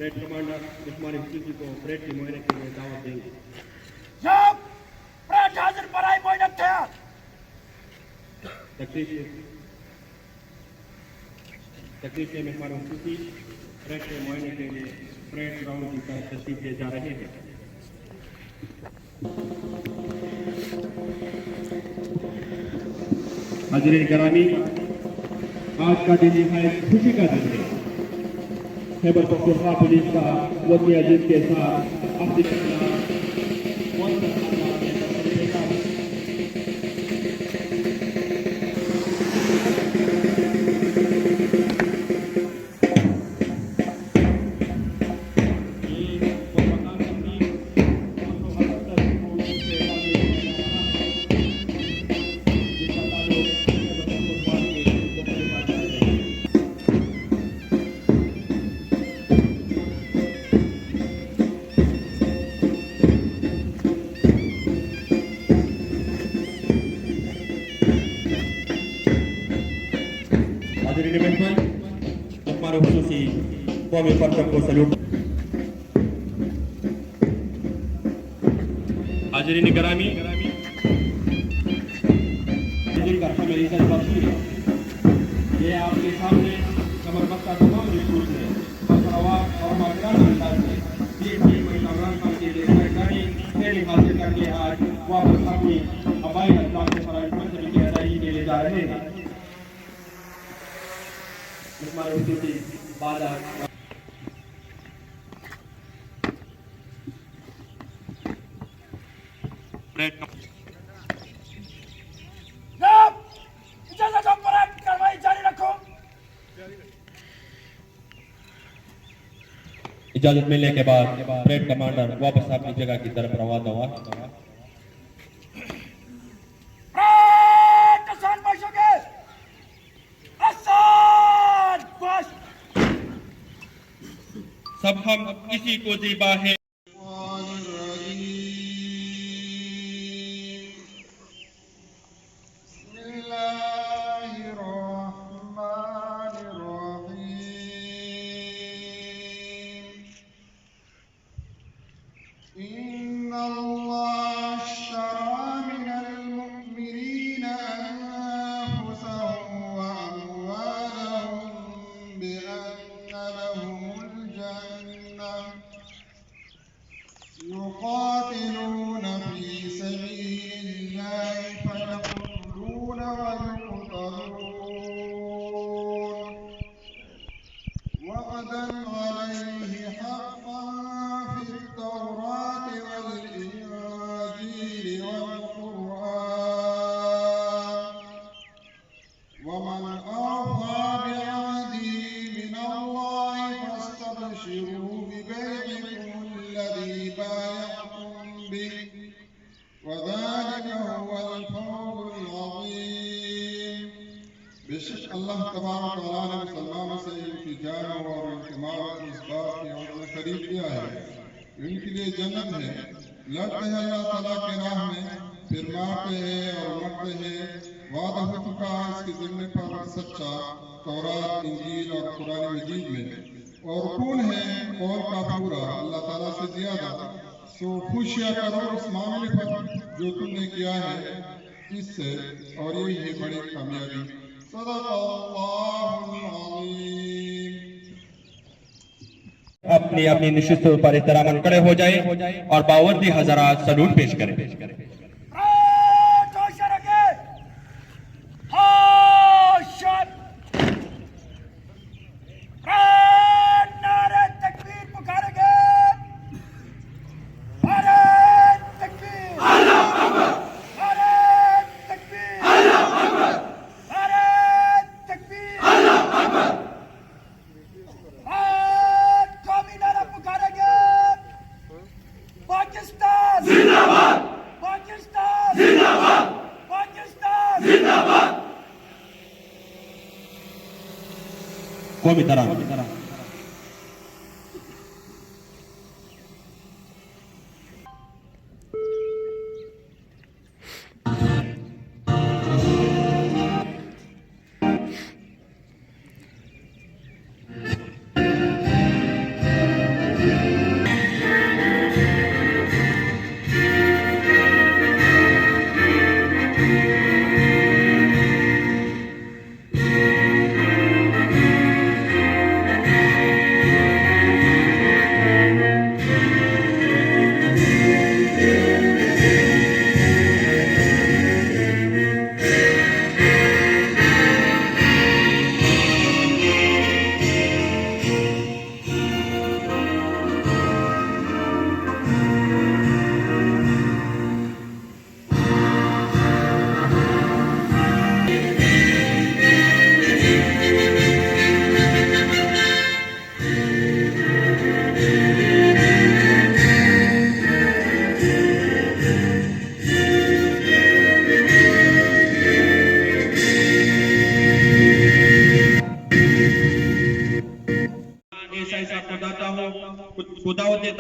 Parade commander Usman इफ्तिकी को parade के मुआयने के लिए दावत देंगे। जब परेड हाजिर बराई मोइनत तैयार। तकरीब के मेहमान इफ्तिकी परेड के मुआयने के लिए परेड ग्राउंड की तरफ तशरीफ ले जा रहे हैं। हाज़िरीन करामी, आज का दिन निहायत खुशी का दिन है। खैबर पख्तूनख्वा पुलिस का वतन अजीज के साथ अफ्रीका कौमी परचम को सैल्यूट। हाज़िरीन गिरामी, ये आपके सामने कमरबस्ता तमाम रिपोर्ट है और माजराना अंदाज में ये इमरान खान के लिए सरकारी ट्रेनिंग हासिल करके आज वापस अपनी हवाई अड्डा के फराइज मंजिल की अदायगी के लिए जा रहे हैं। इजाजत मिलने के बाद परेड कमांडर वापस अपनी जगह की तरफ रवाना हुआ। सब हम इसी को ज़िबा है। يقاتلون في سبيل الله فيقتلون ويقتلون وعدا عليه حقا في التوراة والإنجيل والقرآن ومن أوفى بعهده من الله فاستبشروا ببيعكم الذي بايعتم به وذلك هو الفوز العظيم। बेशक अल्लाह तबारक व तआला ने मुसलमानों से इनकी जान और इनके माल को इस बात की अवसर खरीद लिया है, इनके लिए जन्नत है। लड़ते हैं अल्लाह ताला के राह में, फिर मारते हैं और मरते हैं। वादा हो चुका है इसके ज़िम्मे पर सच्चा तौरात, इंजील और कुरान मजीद में। और कौन है कौल का पूरा अल्लाह ताला से ज्यादा। सो खुशिया करो उस मामले पर जो तुमने किया है इससे, और यही है बड़ी कामयाबी। अपनी अपनी निशिस्तों पर इत्तरामन खड़े हो जाए और बावर्दी हजरात सलूट पेश करें। कौमी तरह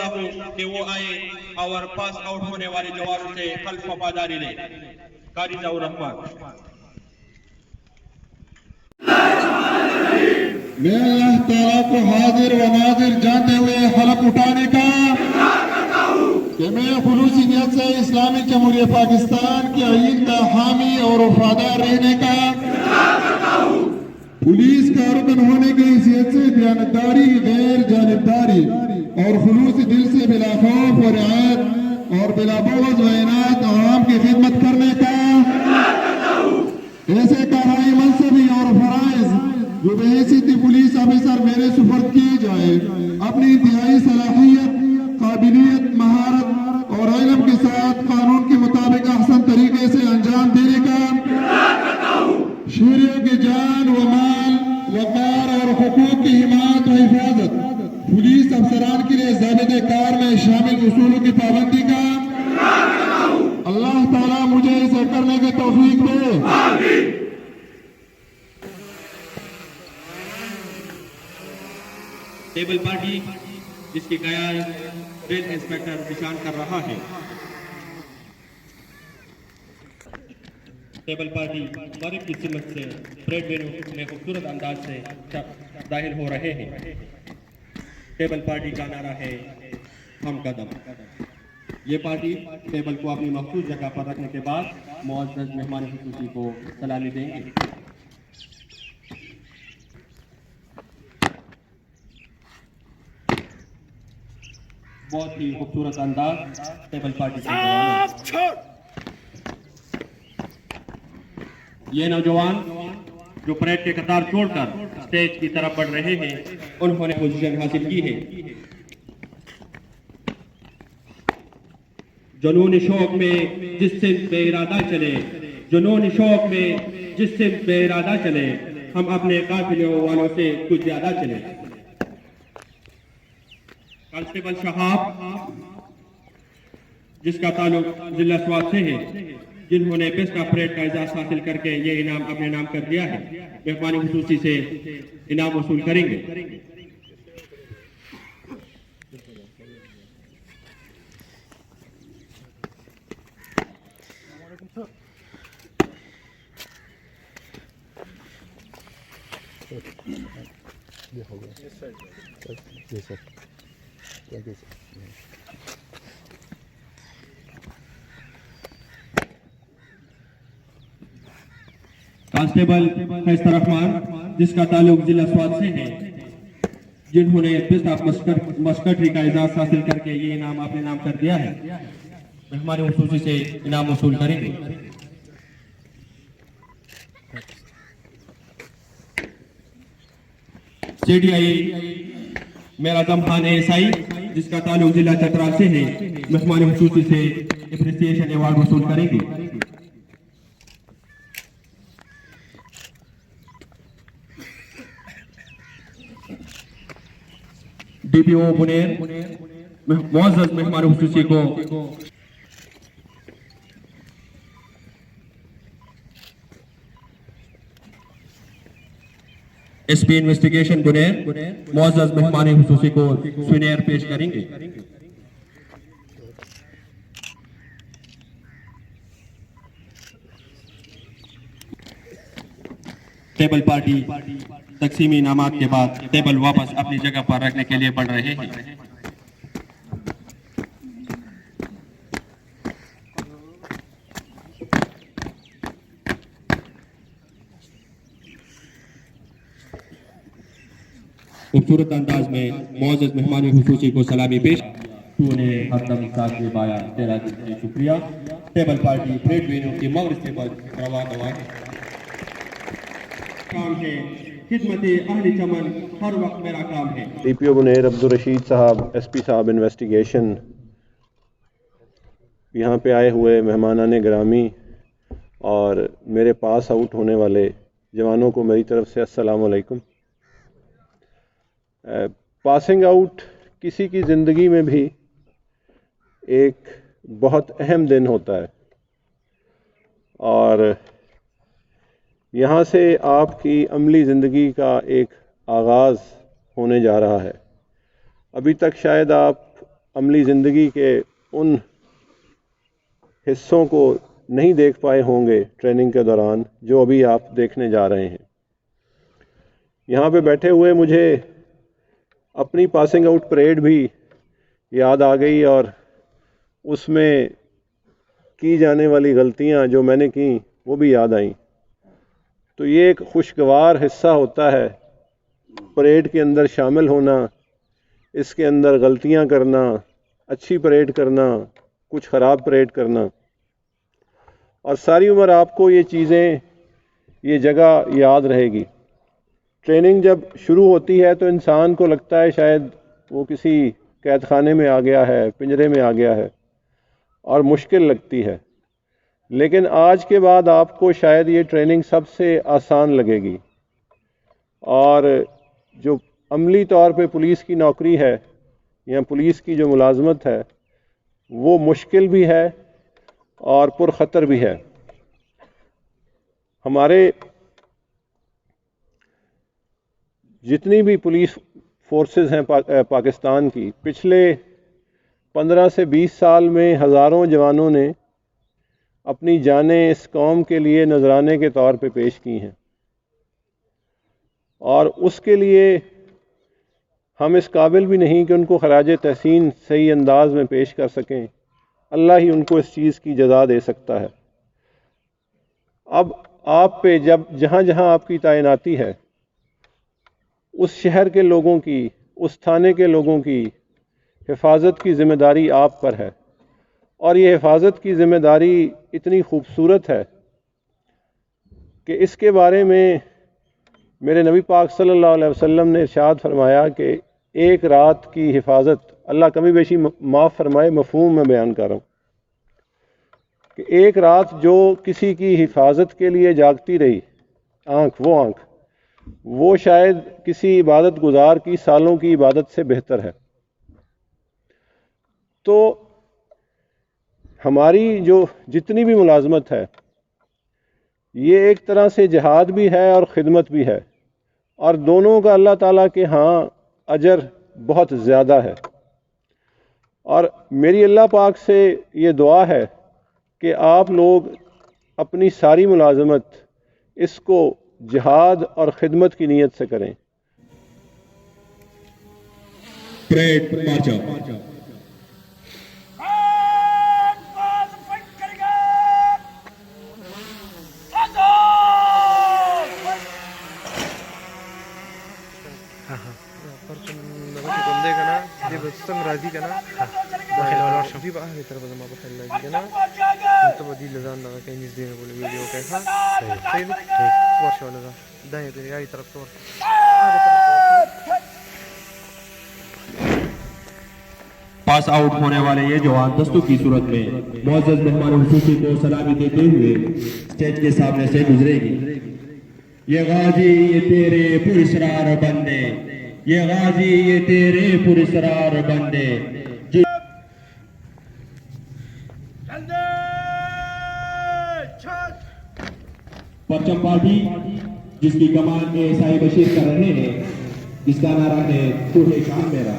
चाहता हूँ कि वो आए और पास आउट होने वाले जवानों से खल्फ वफादारी ले। कारी ज़हूर रहमान। मैं अल्लाह ताला को हाजिर व नाजिर जानते हुए हलफ उठाने का कि मैं खुलूसी नियत से इस्लामी जमहूरियत पाकिस्तान के आईन का हामी और वफादार रहने का पुलिस का रुकन होने की हैसियत से बयानतदारी, गैर जानिबदारी और खुलूसी दिल से बिला खौफ और रियायत और बिला बुग़्ज़ व इनात आवाम की खिदमत करने का ऐसे कार्रवाई मनसबी और फराइज जो बेहैसियती पुलिस ऑफिसर मेरे सुपर्द किए जाए, अपनी इंतहाई सलाहियत, काबिलियत, महारत और इल्म के साथ कानून के मुताबिक अहसन तरीके से अंजाम देने का शहरियों की जान व माल, वक़ार और हुकूक की हिमायत व हिफाजत, पुलिस अफसरान के लिए ज़ाबिते कार में शामिल उसूलों की पाबंदी का अल्लाह ताला मुझे इसे करने की तौफीक दे। टेबल पार्टी जिसकी क़यादत रेल इंस्पेक्टर निशान कर रहा है। टेबल पार्टी गरीब की सिमत से परेड में खूबसूरत अंदाज से दाखिल हो रहे हैं। टेबल पार्टी का नारा है हम कदम। ये पार्टी टेबल को अपनी मखसूस जगह पर रखने के बाद मुअज़्ज़ज़ मेहमान खुसूसी को सलामी देंगे। बहुत ही खूबसूरत अंदाज टेबल पार्टी का। ये नौजवान जो परेड के कतार छोड़कर स्टेज की तरफ बढ़ रहे हैं, उन्होंने पोजीशन हासिल की है। जुनून शौक में जिस सिमत बेइरादा चले, जुनून शौक में जिस सिमत बेइरादा चले, हम अपने काफिले वालों से कुछ ज्यादा चले। कांस्टेबल शहाब जिसका ताल्लुक जिला स्वात से है, जिन्होंने बेस्ट ऑफ परेड का एजाज हासिल करके ये इनाम अपने नाम कर दिया है, मेहमान खुसूसी से इनाम वसूल करेंगे। कांस्टेबल फैज़ल रहमान जिसका ताल्लुक जिला स्वात से है, जिन्होंने बेस्ट ऑफ मस्कटरी का एजाज हासिल करके ये इनाम अपने नाम कर दिया है, मेहमान खुसूसी से इनाम वसूल करेंगे। CDI मेरा दमखान ASI जिसका ताल्लुक जिला चतराल से है, मेहमान खुसूसी से एप्रिसिएशन अवार्ड वसूल करेंगे। DPO बुनेर मुअज़्ज़ज़ मेहमान खुसूसी को SP इन्वेस्टिगेशन बुनेर मुअज़्ज़ज़ मेहमान खुसूसी को सुनेर पेश करेंगे। टेबल पार्टी तकसीमी इनामात के बाद टेबल वापस अपनी जगह पर रखने के लिए बढ़ रहे हैं। खूबसूरत अंदाज में मुअज़्ज़ज़ मेहमान खुसूसी को सलामी पेश। तूने हरदम साथ निभाया, तेरा दिल से शुक्रिया। टेबल पार्टी परेड वेन्यू की मगरिब से रवा दवा काम है, खिदमते अहले चमन हर वक्त मेरा काम है। DPO बुनेर अब्दुल रशीद साहब, SP साहब इन्वेस्टिगेशन, यहाँ पे आए हुए मेहमानाने ग्रामी और मेरे पास आउट होने वाले जवानों को मेरी तरफ से अस्सलाम वालेकुम। पासिंग आउट किसी की ज़िंदगी में भी एक बहुत अहम दिन होता है और यहाँ से आपकी अमली ज़िंदगी का एक आगाज़ होने जा रहा है। अभी तक शायद आप अमली ज़िंदगी के उन हिस्सों को नहीं देख पाए होंगे ट्रेनिंग के दौरान जो अभी आप देखने जा रहे हैं। यहाँ पे बैठे हुए मुझे अपनी पासिंग आउट परेड भी याद आ गई और उसमें की जाने वाली गलतियाँ जो मैंने की वो भी याद आईं। तो ये एक खुशगवार हिस्सा होता है परेड के अंदर शामिल होना, इसके अंदर गलतियाँ करना, अच्छी परेड करना, कुछ ख़राब परेड करना, और सारी उम्र आपको ये चीज़ें, ये जगह याद रहेगी। ट्रेनिंग जब शुरू होती है तो इंसान को लगता है शायद वो किसी कैद खाने में आ गया है, पिंजरे में आ गया है और मुश्किल लगती है, लेकिन आज के बाद आपको शायद ये ट्रेनिंग सबसे आसान लगेगी। और जो अमली तौर पे पुलिस की नौकरी है या पुलिस की जो मुलाजमत है वो मुश्किल भी है और पुरखतर भी है। हमारे जितनी भी पुलिस फोर्सेस हैं पाकिस्तान की, पिछले 15 से 20 साल में हज़ारों जवानों ने अपनी जानें इस कौम के लिए नजराने के तौर पे पेश की हैं, और उसके लिए हम इस काबिल भी नहीं कि उनको खराज तहसीन सही अंदाज में पेश कर सकें। अल्लाह ही उनको इस चीज़ की जज़ा दे सकता है। अब आप पे जब जहाँ जहाँ आपकी तैनाती है, उस शहर के लोगों की, उस थाने के लोगों की हिफाजत की ज़िम्मेदारी आप पर है, और ये हिफाजत की ज़िम्मेदारी इतनी खूबसूरत है कि इसके बारे में मेरे नबी पाक सल्लल्लाहु अलैहि वसल्लम ने इरशाद फरमाया कि एक रात की हिफाजत, अल्लाह कमी बेशी माफ़ फरमाए, मफ़हूम में बयान कर रहा हूँ, कि एक रात जो किसी की हिफाजत के लिए जागती रही आँख, वो शायद किसी इबादत गुजार की सालों की इबादत से बेहतर है। तो हमारी जो जितनी भी मुलाजमत है ये एक तरह से जिहाद भी है और ख़िदमत भी है, और दोनों का अल्लाह ताला के यहाँ अजर बहुत ज़्यादा है। और मेरी अल्लाह पाक से ये दुआ है कि आप लोग अपनी सारी मुलाजमत इसको जिहाद और ख़िदमत की नीयत से करें। परेड मार्च आउट। راضي كنا بخيل ولا شو في بقى هي ترى بدل ما بخيل لاجي كنا انت بدي لزان ده كان يزدين اقول فيديو كيف طيب ورشه ولا ده ده يدري هاي ترى صور पास आउट होने वाले ये जवान दस्तों की सूरत में मुअज़्ज़ज़ मेहमान हुसूसी को सलामी देते हुए स्टेज के सामने से गुजरेगी। ये गाजी ये तेरे पुरस्कार बंदे, ये गाजी ये तेरे पुरस्कार बंदे। परचम पार्टी जिसकी कमान एएसआई बशीर कर रहे हैं, इसका नारा है तू है शान मेरा।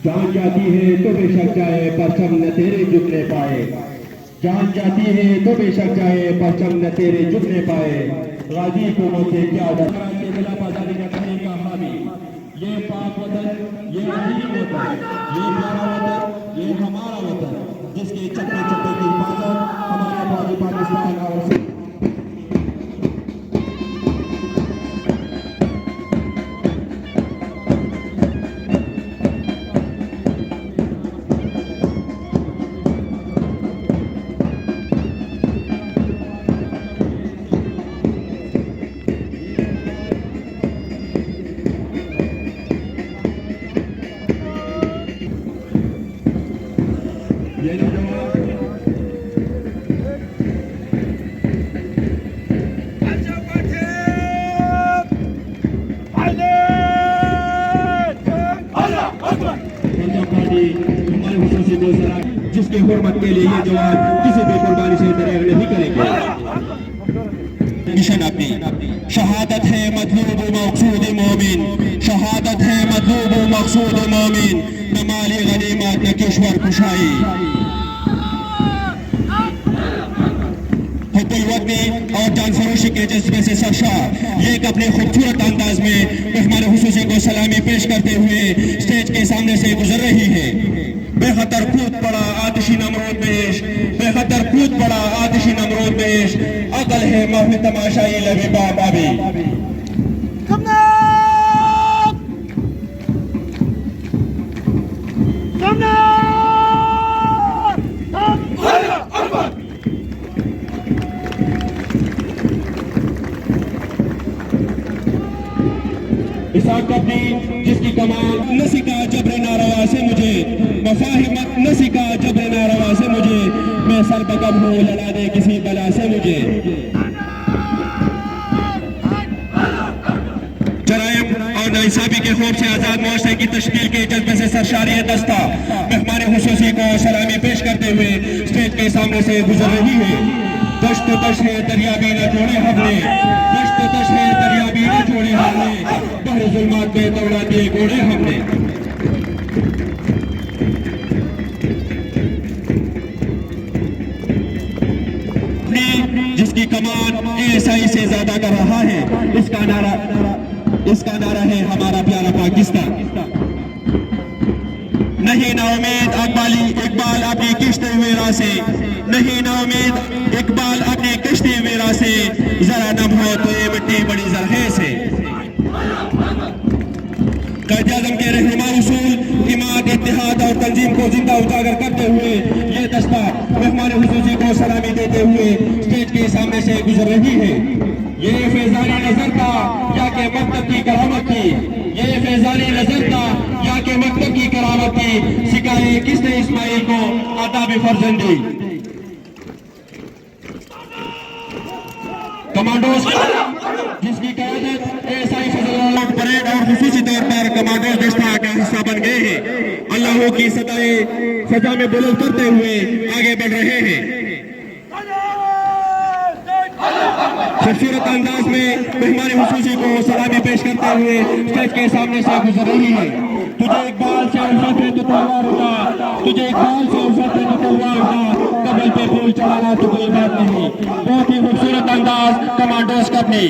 जान जाती है तो बेशक जाए परचम न तेरे झुकने पाए, जान जाती है तो बेशक जाए परचम न तेरे झुकने पाए। गाजी को मुझसे क्या डर, खिलाफ आजादी का कहने का हामी, ये पाक वतन, ये अजीम वतन, ये प्यारा वतन, ये हमारा वतन, जिसके चप्पे चप्पे की हिफाजत हमारे फौजी पाकिस्तान और जिसके हुर्मत के लिए ये जवान किसी भी कुर्बानी से दरेग नहीं करेंगे। मिशन अपनी शहादत है मतलूब मकसूद मोमिन, शहादत है मतलूब मकसूद मोमिन। न माली गनीमत न किश्वर कुशाई। हुब्बुल वतनी और जान फरोशी के जज्बे से सरशार ये एक अपने खूबसूरत अंदाज में मेहमान हुसूसी को सलामी पेश करते हुए स्टेज के सामने से गुजर रही है। बेखतर कूद पड़ा आतिशी नमरूद पेश, बेखतर कूद पड़ा आतिशी नमरूद पेश, अकल है महफिल तमाशाई लबे बाबी। इसाक अपनी जिसकी कमाल नसीका जबर नारवा से मुझे, मफाहिमत नसीका जबर नारवा से मुझे, मैं सर बकब हूँ लड़ा दे किसी बला से मुझे। जराइम और नाइंसाफी के खौफ से आजाद मुआशरे की तश्कील के जज्बे से सरशारी दस्ता मेहमान हुसूसी को सलामी पेश करते हुए स्टेज के सामने से गुजर रही है। दश्त तश है दरिया भी न छोड़े हमने, दश्त तश है दरिया भी न छोड़े हमने, बहर जुल्मात में दौड़ा दिए घोड़े हमने। जिसकी कमान एएसआई से ज्यादा कर रहा है, इसका नारा है हमारा प्यारा पाकिस्तान। नहीं ना उम्मीद इकबाल अपनी किश्ते मेरा से, नहीं ना उम्मीद इकबाल अपनी किश्ते मेरा से, जरा दम हो तो ये मिट्टी बड़ी जरहे से। कायद-ए-आज़म के रहनुमा उसूल इमाद इत्तेहाद और तंजीम को जिंदा उजागर करते हुए ये दस्ता मेहमान हुसूसी को सलामी देते हुए स्टेज के सामने से गुजर रही है। ये फैजानी नजर था या के मकतब की करामत थी, ये फैजानी नजर था या के मकतब की करामत थी, सिखाए किसने इस्माइल को आदाब फर्जंदी। कमांडोज जिसकी क़यादत एएसआई फजल परेड और खुसूसी तौर पर कमांडोज दस्ता का हिस्सा बन गए हैं, अल्लाह की सताए फजा में बुलंद करते हुए आगे बढ़ रहे हैं। खूबसूरत अंदाज में मेहमान हुसूसी को सलामी पेश करते हुए स्टेज के सामने से गुजर रही है। तुझे इकबाल से उल्फत है तो तलवार उठा, तुझे इकबाल से उल्फत है तो तलवार उठा, कबल पे फूल चढ़ाना तो कोई बात नहीं। बहुत ही खूबसूरत अंदाज कमांडोज का अपनी।